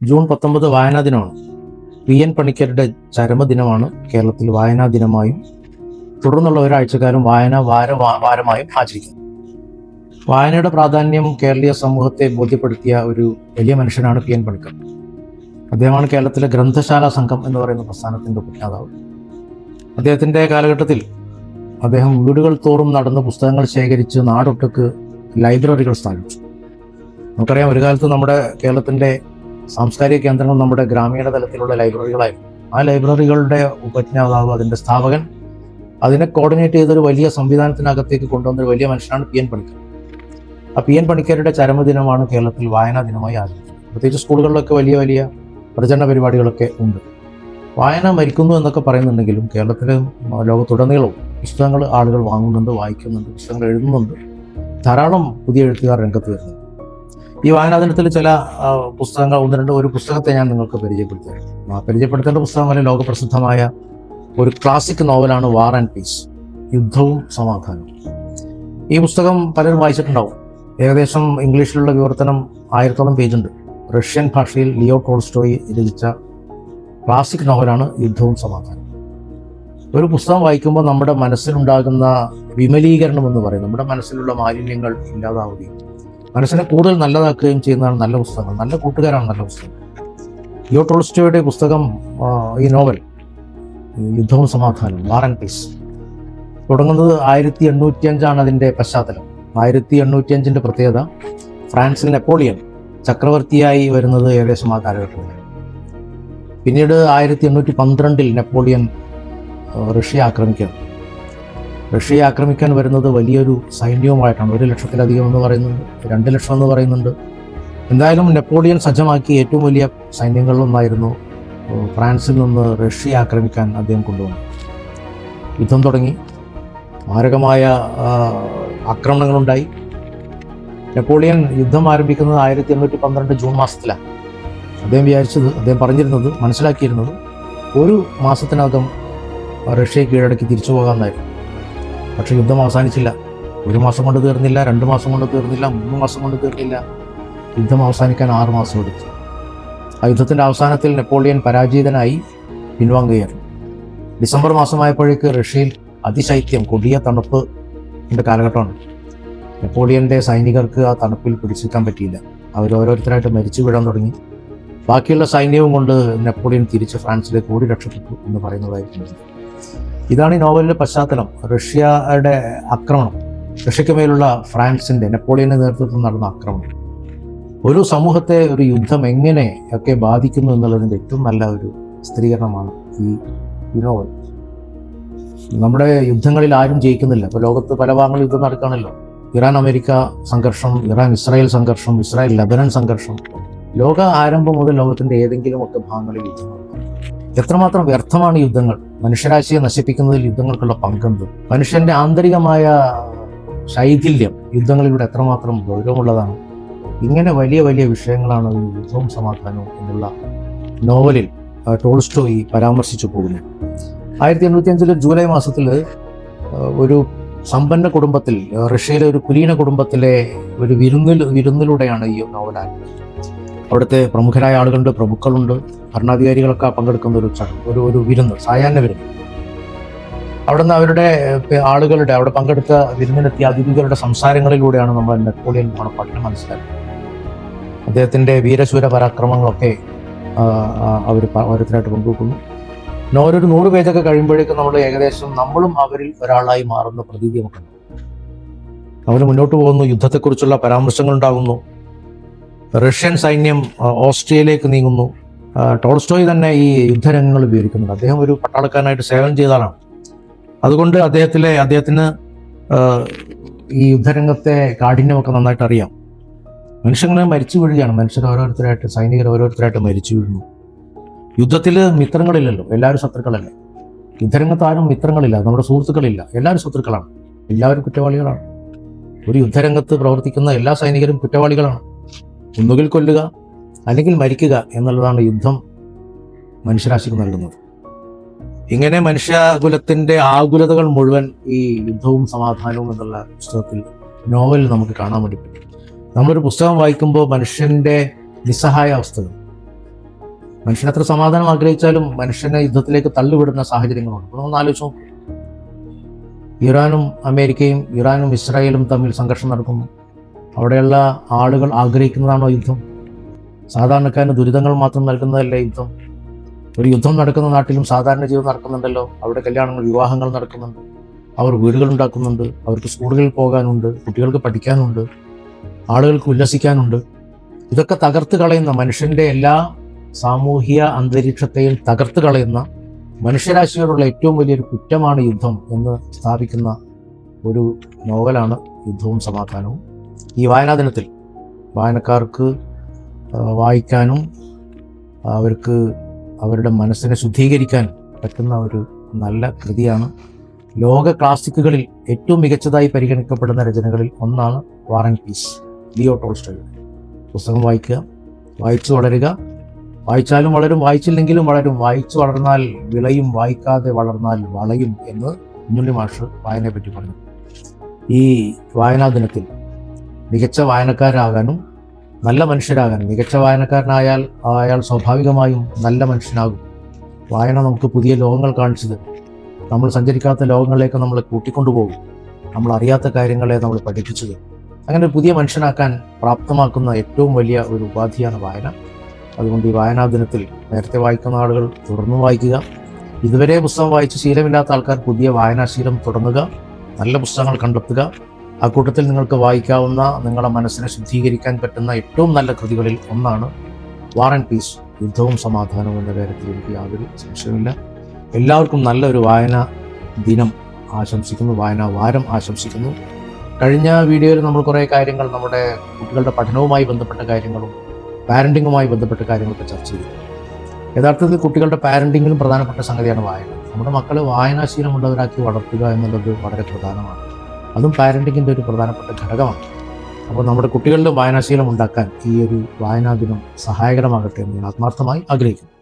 June 19 വായനാ ദിനമാണ്. N പണിക്കരുടെ ചരമദിനമാണ് കേരളത്തിൽ വായനാ ദിനമായും തുടർന്നുള്ള ഒരാഴ്ചക്കാലം വായനാ വാരമായും ആചരിക്കുന്നത്. വായനയുടെ പ്രാധാന്യം കേരളീയ സമൂഹത്തെ ബോധ്യപ്പെടുത്തിയ ഒരു വലിയ മനുഷ്യനാണ് എൻ പണിക്കർ. അദ്ദേഹമാണ് കേരളത്തിലെ ഗ്രന്ഥശാല സംഘം എന്ന് പറയുന്ന പ്രസ്ഥാനത്തിൻ്റെ ഉപജ്ഞാതാവ്. അദ്ദേഹത്തിൻ്റെ കാലഘട്ടത്തിൽ അദ്ദേഹം വീടുകൾ തോറും നടന്ന് പുസ്തകങ്ങൾ ശേഖരിച്ച് നാടൊട്ടുക്ക് ലൈബ്രറികൾ സ്ഥാപിച്ചു. നമുക്കറിയാം, ഒരു കാലത്ത് നമ്മുടെ കേരളത്തിൻ്റെ സാംസ്കാരിക കേന്ദ്രങ്ങൾ നമ്മുടെ ഗ്രാമീണ തലത്തിലുള്ള ലൈബ്രറികളായിരുന്നു. ആ ലൈബ്രറികളുടെ ഉപജ്ഞാതാവ്, അതിൻ്റെ സ്ഥാപകൻ, അതിനെ കോർഡിനേറ്റ് ചെയ്തൊരു വലിയ സംവിധാനത്തിനകത്തേക്ക് കൊണ്ടുവന്നൊരു വലിയ മനുഷ്യനാണ് എൻ പണിക്കർ. ആ എൻ പണിക്കരുടെ ചരമദിനമാണ് കേരളത്തിൽ വായനാ ദിനമായി ആചരിക്കുന്നത്. പ്രത്യേകിച്ച് സ്കൂളുകളിലൊക്കെ വലിയ വലിയ പ്രചരണ പരിപാടികളൊക്കെ ഉണ്ട്. വായന മരിക്കുന്നു എന്നൊക്കെ പറയുന്നുണ്ടെങ്കിലും കേരളത്തിലെ ലോകത്തുടനീളവും പുസ്തകങ്ങൾ ആളുകൾ വാങ്ങുന്നുണ്ട്, വായിക്കുന്നുണ്ട്, പുസ്തകങ്ങൾ എഴുതുന്നുണ്ട്. ധാരാളം പുതിയ എഴുത്തുകാർ രംഗത്ത് വരുന്നുണ്ട്. ഈ വായനാ ദിനത്തിൽ ചില പുസ്തകങ്ങൾ, ഒരു പുസ്തകത്തെ ഞാൻ നിങ്ങൾക്ക് പരിചയപ്പെടുത്തേണ്ട പുസ്തകം ലോകപ്രസിദ്ധമായ ഒരു ക്ലാസിക് നോവലാണ് വാർ ആൻഡ് പീസ്, യുദ്ധവും സമാധാനവും. ഈ പുസ്തകം പലരും വായിച്ചിട്ടുണ്ടാവും. ഏകദേശം ഇംഗ്ലീഷിലുള്ള വിവർത്തനം 1000-ഓളം പേജുണ്ട്. റഷ്യൻ ഭാഷയിൽ ലിയോ ടോൾസ്റ്റോയി രചിച്ച ക്ലാസിക് നോവലാണ് യുദ്ധവും സമാധാനവും. ഒരു പുസ്തകം വായിക്കുമ്പോൾ നമ്മുടെ മനസ്സിലുണ്ടാകുന്ന വിമലീകരണം എന്ന് പറയും, നമ്മുടെ മനസ്സിലുള്ള മാലിന്യങ്ങൾ ഇല്ലാതാവുകയും മനസ്സിനെ കൂടുതൽ നല്ലതാക്കുകയും ചെയ്യുന്നതാണ് നല്ല പുസ്തകങ്ങൾ. നല്ല കൂട്ടുകാരാണ് നല്ല പുസ്തകം. ലിയോ ടോൾസ്റ്റോയുടെ പുസ്തകം, ഈ നോവൽ യുദ്ധവും സമാധാനവും, വാർ ആൻഡ് പീസ്, തുടങ്ങുന്നത് 1805 അതിൻ്റെ പശ്ചാത്തലം. 1805 പ്രത്യേകത, ഫ്രാൻസിൽ നെപ്പോളിയൻ ചക്രവർത്തിയായി വരുന്നത് ഏകദേശം ആ കാലഘട്ടത്തിലാണ്. പിന്നീട് 1812 നെപ്പോളിയൻ റഷ്യ ആക്രമിക്കുകയാണ്. റഷ്യയെ ആക്രമിക്കാൻ വരുന്നത് വലിയൊരു സൈന്യവുമായിട്ടാണ്. 1,00,000-ലധികം എന്ന് പറയുന്നുണ്ട്, 2,00,000 എന്ന് പറയുന്നുണ്ട്. എന്തായാലും നെപ്പോളിയൻ സജ്ജമാക്കിയ ഏറ്റവും വലിയ സൈന്യങ്ങളിലൊന്നായിരുന്നു ഫ്രാൻസിൽ നിന്ന് റഷ്യയെ ആക്രമിക്കാൻ അദ്ദേഹം കൊണ്ടുവന്നു. യുദ്ധം തുടങ്ങി, മാരകമായ ആക്രമണങ്ങളുണ്ടായി. നെപ്പോളിയൻ യുദ്ധം ആരംഭിക്കുന്നത് 1812 ജൂൺ മാസത്തിലാണ്. അദ്ദേഹം മനസ്സിലാക്കിയിരുന്നത് ഒരു മാസത്തിനകം റഷ്യയെ കീഴടക്കി തിരിച്ചു പോകാമെന്നായിരുന്നു. പക്ഷേ യുദ്ധം അവസാനിച്ചില്ല. 1 മാസം കൊണ്ട് തീർന്നില്ല, 2 മാസം കൊണ്ട് തീർന്നില്ല, 3 മാസം കൊണ്ട് തീർന്നില്ല. യുദ്ധം അവസാനിക്കാൻ 6 മാസം എടുത്തു. ആ യുദ്ധത്തിൻ്റെ അവസാനത്തിൽ നെപ്പോളിയൻ പരാജിതനായി പിൻവാങ്ങുകയായിരുന്നു. ഡിസംബർ മാസമായപ്പോഴേക്ക് റഷ്യയിൽ അതിശൈത്യം, കൊടിയ തണുപ്പ് കാലഘട്ടമാണ്. നെപ്പോളിയൻ്റെ സൈനികർക്ക് ആ തണുപ്പിൽ പിടിച്ചിരിക്കാൻ പറ്റിയില്ല. ഓരോരുത്തരായിട്ട് മരിച്ചു വീഴാൻ തുടങ്ങി. ബാക്കിയുള്ള സൈന്യവും കൊണ്ട് നെപ്പോളിയൻ തിരിച്ച് ഫ്രാൻസിലേക്ക് ഓടി രക്ഷപ്പെട്ടു എന്ന് പറയുന്നതായിരുന്നു. ഇതാണ് ഈ നോവലിൻ്റെ പശ്ചാത്തലം. റഷ്യയുടെ ആക്രമണം, റഷ്യയ്ക്ക് മേലുള്ള ഫ്രാൻസിൻ്റെ, നെപ്പോളിയൻ്റെ നേതൃത്വത്തിൽ നടന്ന ആക്രമണം ഒരു സമൂഹത്തെ, ഒരു യുദ്ധം എങ്ങനെ ഒക്കെ ബാധിക്കുന്നു എന്നുള്ളതിൻ്റെ ഏറ്റവും നല്ല ഒരു സ്ഥിരീകരണമാണ് ഈ നോവൽ. നമ്മുടെ യുദ്ധങ്ങളിൽ ആരും ജയിക്കുന്നില്ല. ഇപ്പോൾ ലോകത്ത് പല ഭാഗങ്ങളിൽ യുദ്ധം നടക്കുകയാണല്ലോ. ഇറാൻ അമേരിക്ക സംഘർഷം, ഇറാൻ ഇസ്രായേൽ സംഘർഷം, ഇസ്രായേൽ ലബനൻ സംഘർഷം. ലോക ആരംഭം മുതൽ ലോകത്തിൻ്റെ ഏതെങ്കിലുമൊക്കെ ഭാഗങ്ങളിൽ യുദ്ധങ്ങൾ. എത്രമാത്രം വ്യർത്ഥമാണ് യുദ്ധങ്ങൾ. മനുഷ്യരാശിയെ നശിപ്പിക്കുന്നതിൽ യുദ്ധങ്ങൾക്കുള്ള പങ്കെന്ത്. മനുഷ്യൻ്റെ ആന്തരികമായ ശൈഥില്യം യുദ്ധങ്ങളിലൂടെ എത്രമാത്രം ഗൗരവമുള്ളതാണ്. ഇങ്ങനെ വലിയ വലിയ വിഷയങ്ങളാണ് ഈ യുദ്ധവും സമാധാനവും എന്നുള്ള നോവലിൽ ടോൾസ്റ്റോയി പരാമർശിച്ചു പോകുന്നത്. 1805 ജൂലൈ മാസത്തിൽ ഒരു സമ്പന്ന കുടുംബത്തിൽ, റഷ്യയിലെ ഒരു കുലീന കുടുംബത്തിലെ ഒരു വിരുന്നിലൂടെയാണ് ഈ നോവൽ ആരംഭിച്ചത്. അവിടുത്തെ പ്രമുഖരായ ആളുകളുണ്ട്, പ്രഭുക്കളുണ്ട്, ഭരണാധികാരികളൊക്കെ പങ്കെടുക്കുന്ന ഒരു വിരുന്ന്, സായാഹ്ന വിരുന്ന്. അവിടുന്ന് അവരുടെ ആളുകളുടെ, അവിടെ പങ്കെടുത്ത വിരുന്നിനെത്തിയ അതിഥികളുടെ സംസാരങ്ങളിലൂടെയാണ് നമ്മൾ നെപ്പോളിയൻ ബോണപ്പാർട്ടിനെ മനസ്സിലാക്കുന്നത്. അദ്ദേഹത്തിൻ്റെ വീരശൂര പരാക്രമങ്ങളൊക്കെ അവർ ഓരോരുത്തരായിട്ട് പങ്കുവെക്കുന്നു. ഒരു 100 പേജൊക്കെ കഴിയുമ്പോഴേക്കും നമ്മൾ ഏകദേശം നമ്മളും അവരിൽ ഒരാളായി മാറുന്ന പ്രതീതി നമുക്കുണ്ട്. അവർ മുന്നോട്ട് പോകുന്നു, യുദ്ധത്തെക്കുറിച്ചുള്ള പരാമർശങ്ങൾ ഉണ്ടാകുന്നു. റഷ്യൻ സൈന്യം ഓസ്ട്രിയയിലേക്ക് നീങ്ങുന്നു. ടോൾസ്റ്റോയ് തന്നെ ഈ യുദ്ധരംഗങ്ങൾ വിവരിക്കുന്നുണ്ട്. അദ്ദേഹം ഒരു പട്ടാളക്കാരനായിട്ട് സേവനം ചെയ്ത ആളാണ്. അതുകൊണ്ട് അദ്ദേഹത്തിന് ഈ യുദ്ധരംഗത്തെ കാഠിന്യമൊക്കെ നന്നായിട്ട് അറിയാം. മനുഷ്യങ്ങനെ മരിച്ചു വീഴുകയാണ്. സൈനികർ ഓരോരുത്തരായിട്ട് മരിച്ചു വീഴുന്നു. യുദ്ധത്തിൽ മിത്രങ്ങളില്ലല്ലോ, എല്ലാവരും ശത്രുക്കളല്ലേ. യുദ്ധരംഗത്ത് ആരും മിത്രങ്ങളില്ല, നമ്മുടെ സുഹൃത്തുക്കളില്ല, എല്ലാവരും ശത്രുക്കളാണ്, എല്ലാവരും കുറ്റവാളികളാണ്. ഒരു യുദ്ധരംഗത്ത് പ്രവർത്തിക്കുന്ന എല്ലാ സൈനികരും കുറ്റവാളികളാണ്. ഒന്നുകിൽ കൊല്ലുക അല്ലെങ്കിൽ മരിക്കുക എന്നുള്ളതാണ് യുദ്ധം മനുഷ്യരാശിക്ക് നൽകുന്നത്. ഇങ്ങനെ മനുഷ്യകുലത്തിൻ്റെ ആകുലതകൾ മുഴുവൻ ഈ യുദ്ധവും സമാധാനവും എന്നുള്ള പുസ്തകത്തിൽ, നോവലിൽ നമുക്ക് കാണാൻ വേണ്ടി പറ്റും. നമ്മളൊരു പുസ്തകം വായിക്കുമ്പോൾ മനുഷ്യൻ്റെ നിസ്സഹായ അവസ്ഥകൾ, മനുഷ്യൻ എത്ര സമാധാനം ആഗ്രഹിച്ചാലും മനുഷ്യനെ യുദ്ധത്തിലേക്ക് തള്ളിവിടുന്ന സാഹചര്യങ്ങളുണ്ട്. അപ്പോൾ നമ്മൾ ആലോചിച്ച് നോക്കും, ഇറാനും ഇസ്രായേലും തമ്മിൽ സംഘർഷം നടക്കുന്നു. അവിടെയുള്ള ആളുകൾ ആഗ്രഹിക്കുന്നതാണോ യുദ്ധം? സാധാരണക്കാരന് ദുരിതങ്ങൾ മാത്രം നൽകുന്നതല്ലേ യുദ്ധം? ഒരു യുദ്ധം നടക്കുന്ന നാട്ടിലും സാധാരണ ജീവിതം നടക്കുന്നുണ്ടല്ലോ. അവിടെ കല്യാണങ്ങൾ, വിവാഹങ്ങൾ നടക്കുന്നുണ്ട്, അവർ വീടുകൾ ഉണ്ടാക്കുന്നുണ്ട്, അവർക്ക് സ്കൂളുകളിൽ പോകാനുണ്ട്, കുട്ടികൾക്ക് പഠിക്കാനുണ്ട്, ആളുകൾക്ക് ഉല്ലസിക്കാനുണ്ട്. ഇതൊക്കെ തകർത്ത് കളയുന്ന, മനുഷ്യൻ്റെ എല്ലാ സാമൂഹിക അന്തരീക്ഷത്തെയും തകർത്ത് കളയുന്ന, മനുഷ്യരാശിയോടുള്ള ഏറ്റവും വലിയൊരു കുറ്റമാണ് യുദ്ധം എന്ന് സ്ഥാപിക്കുന്ന ഒരു നോവലാണ് യുദ്ധവും സമാധാനവും. ഈ വായനാ ദിനത്തിൽ വായനക്കാർക്ക് വായിക്കാനും അവർക്ക് അവരുടെ മനസ്സിനെ ശുദ്ധീകരിക്കാൻ പറ്റുന്ന ഒരു നല്ല കൃതിയാണ്. ലോക ക്ലാസിക്കുകളിൽ ഏറ്റവും മികച്ചതായി പരിഗണിക്കപ്പെടുന്ന രചനകളിൽ ഒന്നാണ് വാർ ആൻഡ് പീസ്, ലിയോ ടോൾസ്റ്റോയുടെ. പുസ്തകം വായിക്കുക, വായിച്ചു വളരുക. വായിച്ചാലും വളരും, വായിച്ചില്ലെങ്കിലും വളരും. വായിച്ചു വളർന്നാൽ വിളയും, വായിക്കാതെ വളർന്നാൽ വളയും എന്ന് കുഞ്ഞുണ്ണി മാഷ് വായനയെ പറ്റി പറഞ്ഞു. ഈ വായനാ ദിനത്തിൽ മികച്ച വായനക്കാരാകാനും നല്ല മനുഷ്യരാകാനും, മികച്ച വായനക്കാരനായാൽ അയാൾ സ്വാഭാവികമായും നല്ല മനുഷ്യനാകും. വായന നമുക്ക് പുതിയ ലോകങ്ങൾ കാണിച്ചു തരും. നമ്മൾ സഞ്ചരിക്കാത്ത ലോകങ്ങളിലേക്ക് നമ്മളെ കൂട്ടിക്കൊണ്ടുപോകും. നമ്മൾ അറിയാത്ത കാര്യങ്ങളെ നമ്മൾ പഠിപ്പിച്ചു തരും. അങ്ങനെ പുതിയ മനുഷ്യനാക്കാൻ പ്രാപ്തമാക്കുന്ന ഏറ്റവും വലിയ ഒരു ഉപാധിയാണ് വായന. അതുകൊണ്ട് ഈ വായനാ ദിനത്തിൽ നേരത്തെ വായിക്കുന്ന ആളുകൾ തുടർന്ന് വായിക്കുക. ഇതുവരെ പുസ്തകം വായിച്ച് ശീലമില്ലാത്ത ആൾക്കാർ പുതിയ വായനാശീലം തുടങ്ങുക, നല്ല പുസ്തകങ്ങൾ കണ്ടെത്തുക. ആ കൂട്ടത്തിൽ നിങ്ങൾക്ക് വായിക്കാവുന്ന, നിങ്ങളുടെ മനസ്സിനെ ശുദ്ധീകരിക്കാൻ പറ്റുന്ന ഏറ്റവും നല്ല കൃതികളിൽ ഒന്നാണ് വാർ ആൻഡ് പീസ്, യുദ്ധവും സമാധാനവും എന്ന കാര്യത്തിൽ എനിക്ക് യാതൊരു സംശയമില്ല. എല്ലാവർക്കും നല്ലൊരു വായനാ ദിനം ആശംസിക്കുന്നു, വായനാ വാരം ആശംസിക്കുന്നു. കഴിഞ്ഞ വീഡിയോയിൽ നമ്മൾ കുറേ കാര്യങ്ങൾ, നമ്മുടെ കുട്ടികളുടെ പഠനവുമായി ബന്ധപ്പെട്ട കാര്യങ്ങളും പാരൻറ്റിങ്ങുമായി ബന്ധപ്പെട്ട കാര്യങ്ങളൊക്കെ ചർച്ച ചെയ്തു. യഥാർത്ഥത്തിൽ കുട്ടികളുടെ പാരൻറ്റിങ്ങിലും പ്രധാനപ്പെട്ട സംഗതിയാണ് വായന. നമ്മുടെ മക്കളെ വായനാശീലമുള്ളവരാക്കി വളർത്തുക എന്നുള്ളത് വളരെ പ്രധാനമാണ്. അതും പാരൻറ്റിങ്ങിൻ്റെ ഒരു പ്രധാനപ്പെട്ട ഘടകമാണ്. അപ്പോൾ നമ്മുടെ കുട്ടികളുടെ വായനാശീലം ഉണ്ടാക്കാൻ ഈ ഒരു വായനാ ദിനം സഹായകരമാകട്ടെ എന്ന് ഞാൻ ആത്മാർത്ഥമായി ആഗ്രഹിക്കുന്നു.